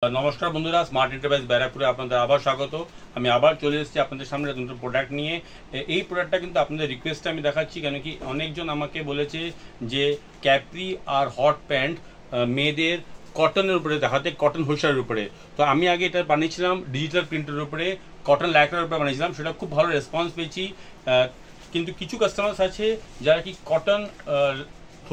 নমস্কার বন্ধুরা, smart enterprise ব্যারাকপুরে আপনাদের আবার স্বাগত। আমি আবার চলে এসেছি আপনাদের সামনে নতুন প্রোডাক্ট নিয়ে। এই প্রোডাক্টটা কিন্তু আপনাদের রিকোয়েস্টে আমি দেখাচ্ছি, কেন কি অনেকজন আমাকে বলেছে যে ক্যাপ্রি আর হট প্যান্ট মেয়েদের কটনের উপরে দেখাতে, কটন হোসারের উপরে। তো আমি আগে এটা বানিয়েছিলাম ডিজিটাল প্রিন্টের উপরে, কটন ল্যাকড়ার উপরে বানিয়েছিলাম, সেটা খুব ভালো রেসপন্স পেয়েছি। কিন্তু কিছু কাস্টমার্স আছে যারা কি কটন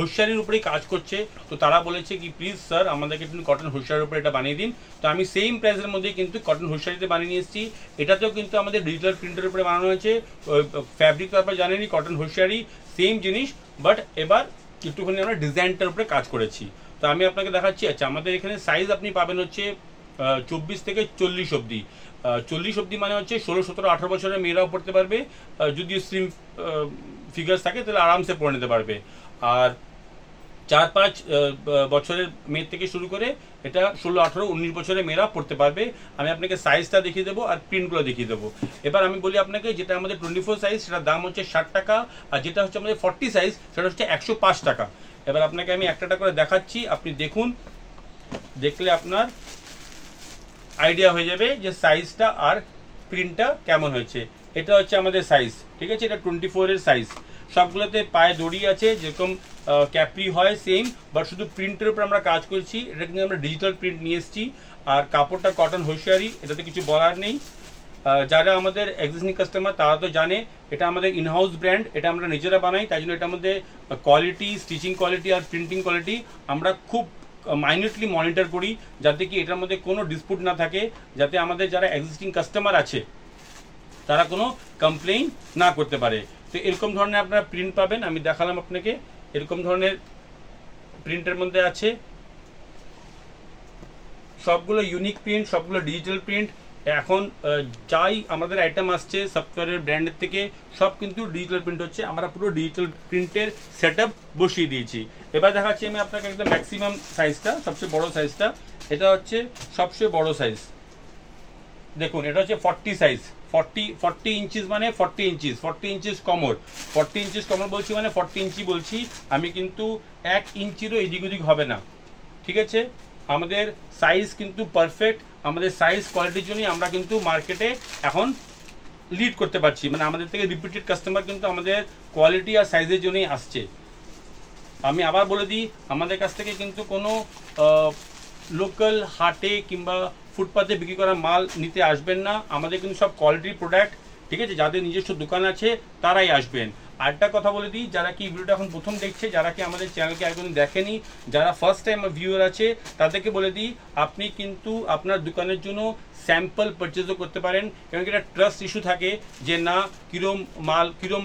হোশিয়ারির উপরেই কাজ করছে, তো তারা বলেছে কি প্লিজ স্যার আমাদেরকে একটু কটন হোশিয়ারির উপরে এটা বানিয়ে দিন। তো আমি সেম প্রাইসের মধ্যে কিন্তু কটন হোশিয়ারিতে বানিয়ে নিয়ে এসেছি। এটাতেও কিন্তু আমাদের ডিজিটাল প্রিন্টের উপরে বানানো হয়েছে। ফ্যাব্রিক তো আপনারা জানেনই, কটন হোশিয়ারি সেম জিনিস, বাট এবার একটুখানি আমরা ডিজাইনটার উপরে কাজ করেছি। তো আমি আপনাকে দেখাচ্ছি। আচ্ছা, আমাদের এখানে সাইজ আপনি পাবেন হচ্ছে 24 থেকে 40 অবধি। 40 অবধি মানে হচ্ছে 16, 17, 18 বছরের মেয়েরাও পড়তে পারবে। যদি স্লিম ফিগার্স থাকে তাহলে আরামসে পরে নিতে পারবে। আর 4-5 বছরের মেয়ের থেকে শুরু করে এটা 16, 18, 19 বছরের মেয়েরা পড়তে পারবে। আমি আপনাকে সাইজটা দেখিয়ে দেবো আর প্রিন্টগুলো দেখিয়ে দেবো। এবার আমি বলি আপনাকে, যেটা আমাদের 24 সাইজ সেটার দাম হচ্ছে 60 টাকা, আর যেটা হচ্ছে আমাদের 40 সাইজ সেটা হচ্ছে 105 টাকা। এবার আপনাকে আমি একটা করে দেখাচ্ছি, আপনি দেখুন, দেখলে আপনার আইডিয়া হয়ে যাবে যে সাইজটা আর প্রিন্টটা কেমন হয়েছে। এটা হচ্ছে আমাদের সাইজ, ঠিক আছে? এটা 24 এর সাইজ। সবগুলোতে পায়ে দড়ি আছে, যেরকম ক্যাপ্রি হয় সেম, বাট শুধু প্রিন্টের উপর আমরা কাজ করছি। এটা কিন্তু আমরা ডিজিটাল প্রিন্ট নিয়ে এসেছি। আর কাপড়টা কটন হোশিয়ারি, এটাতে কিছু বলার নেই। যারা আমাদের এক্সিস্টিং কাস্টমার তারা তো জানে এটা আমাদের ইনহাউস ব্র্যান্ড, এটা আমরা নিজেরা বানাই। তাই জন্য এটার মধ্যে কোয়ালিটি, স্টিচিং কোয়ালিটি আর প্রিন্টিং কোয়ালিটি আমরা খুব মাইনিউটলি মনিটর করি, যাতে কি এটার মধ্যে কোনো ডিসপুট না থাকে, যাতে আমাদের যারা এক্সিস্টিং কাস্টমার আছে তারা কোনো কমপ্লেইন না করতে পারে। তো এরকম ধরনের আপনারা প্রিন্ট পাবেন। আমি দেখালাম আপনাকে, এরকম ধরনের প্রিন্টের মধ্যে আছে। সবগুলো ইউনিক প্রিন্ট, সবগুলো ডিজিটাল প্রিন্ট। এখন যাই আমাদের আইটেম আসছে সফটওয়্যারের ব্র্যান্ডের থেকে, সব কিন্তু ডিজিটাল প্রিন্ট হচ্ছে। আমরা পুরো ডিজিটাল প্রিন্টের সেটআপ বসিয়ে দিয়েছি। এবার দেখাচ্ছি আমি আপনাকে একদম ম্যাক্সিমাম সাইজটা, সবচেয়ে বড় সাইজটা। এটা হচ্ছে সবচেয়ে বড় সাইজ। দেখুন, এটা হচ্ছে 40 সাইজ। 40 ইঞ্চিস মানে 40 ইঞ্চিস, 40 ইঞ্চিস কমর। 40 ইঞ্চিস কমর বলছি মানে 40 ইঞ্চি বলছি আমি, কিন্তু 1 ইঞ্চিরও এদিক ওদিক হবে না, ঠিক আছে? আমাদের সাইজ কিন্তু পারফেক্ট। আমাদের সাইজ কোয়ালিটির জন্যই আমরা কিন্তু মার্কেটে এখন লিড করতে পারছি। মানে আমাদের থেকে রিপিটেড কাস্টমার কিন্তু আমাদের কোয়ালিটি আর সাইজের জন্যই আসছে। আমি আবার বলে দিই, আমাদের কাছ থেকে কিন্তু কোনো লোকাল হাটে কিংবা ফুটপাতে বিক্রি করা মাল নিতে আসবেন না। আমাদের কিন্তু সব কোয়ালিটির প্রোডাক্ট, ঠিক আছে? যাদের নিজস্ব দোকান আছে তারাই আসবেন। আরেকটা কথা বলে দিই, যারা কি ভিডিওটা এখন প্রথম দেখছে, যারা কি আমাদের চ্যানেলকে একদম দেখেনি, যারা ফার্স্ট টাইম ভিউয়ার আছে, তাদেরকে বলে দিই আপনি কিন্তু আপনার দোকানের জন্য স্যাম্পল পারচেজও করতে পারেন। কারণ কি এটা ট্রাস্ট ইস্যু থাকে যে না কিরম মাল, কিরম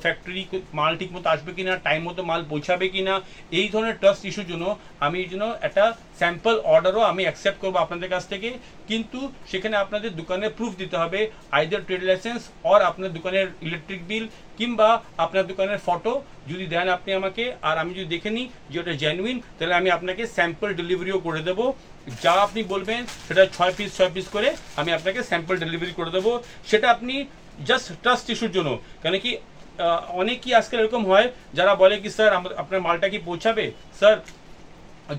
ফ্যাক্টরি মাল ঠিক মতো আসবে কিনা, টাইম মতো মাল পৌঁছাবে কিনা, এই ধরনের ট্রাস্ট ইস্যুর জন্য আমি এই জন্য একটা স্যাম্পল অর্ডারও আমি অ্যাকসেপ্ট করবো আপনাদের কাছ থেকে। কিন্তু সেখানে আপনাদের দোকানের প্রুফ দিতে হবে, আইদার ট্রেড লাইসেন্স অর আপনার দোকানের ইলেকট্রিক বিল, কিংবা আপনার দোকানের ফটো যদি দেন আপনি আমাকে, আর আমি যদি দেখে নিই যে ওটা জেনুইন, তাহলে আমি আপনাকে স্যাম্পল ডেলিভারিও করে দেবো। যা আপনি বলবেন সেটা 6 পিস করে আমি আপনাকে স্যাম্পল ডেলিভারি করে দেবো। সেটা আপনি জাস্ট ট্রাস্ট ইস্যুর জন্য। কেন কি অনেকই আজকাল এরকম হয় যারা বলে কি স্যার আপনার মালটা কি পৌঁছাবে, স্যার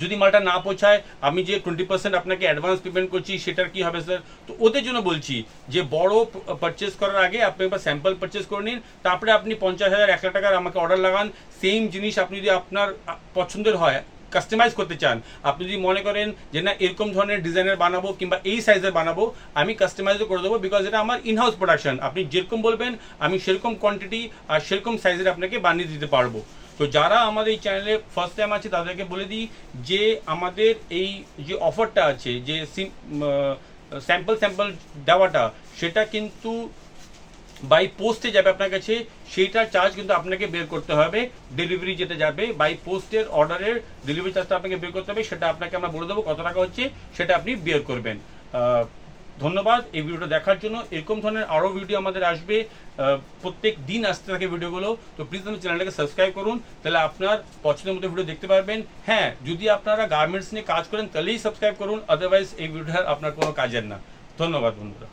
যদি মালটা না পৌঁছায় আমি যে 20% আপনাকে অ্যাডভান্স পেমেন্ট করছি সেটার কি হবে স্যার? তো ওদের জন্য বলছি যে বড় পারচেস করার আগে আপনি একবার স্যাম্পল পারচেস করে নিন, তারপরে আপনি 50,000, 1 লাখ টাকার আমাকে অর্ডার লাগান। সেম জিনিস আপনি যদি আপনার পছন্দের হয়, কাস্টমাইজ করতে চান, আপনি যদি মনে করেন যে না এরকম ধরনের ডিজাইনের বানাবো কিংবা এই সাইজের বানাবো, আমি কাস্টমাইজও করে দেবো। বিকজ এটা আমার ইনহাউস প্রোডাকশন। আপনি যেরকম বলবেন আমি সেরকম কোয়ান্টিটি আর সেরকম সাইজের আপনাকে বানিয়ে দিতে পারবো। তো যারা আমাদের এই চ্যানেলে ফার্স্ট টাইম আছে তাদেরকে বলে দিই যে আমাদের এই যে অফারটা আছে, যে স্যাম্পল দেওয়াটা, সেটা কিন্তু বাই পোস্টে যাবে আপনার কাছে, সেইটার চার্জ কিন্তু আপনাকে বের করতে হবে। ডেলিভারি যেটা যাবে বাই পোস্টের অর্ডারের ডেলিভারি চার্জটা আপনাকে বের করতে হবে। সেটা আপনাকে আমরা বলে দেবো কত টাকা হচ্ছে, সেটা আপনি বের করবেন। ধন্যবাদ এই ভিডিওটা দেখার জন্য। এরকম ধরনের আরও ভিডিও আমাদের আসবে, প্রত্যেক দিন আসতে থাকে ভিডিওগুলো। তো প্লিজ আমার চ্যানেলটাকে সাবস্ক্রাইব করুন, তাহলে আপনার পছন্দের মতো ভিডিও দেখতে পারবেন। হ্যাঁ, যদি আপনারা গার্মেন্টস নিয়ে কাজ করেন তাহলেই সাবস্ক্রাইব করুন, আদারওয়াইজ এই ভিডিওটা আপনার কোনো কাজের না। ধন্যবাদ বন্ধুরা।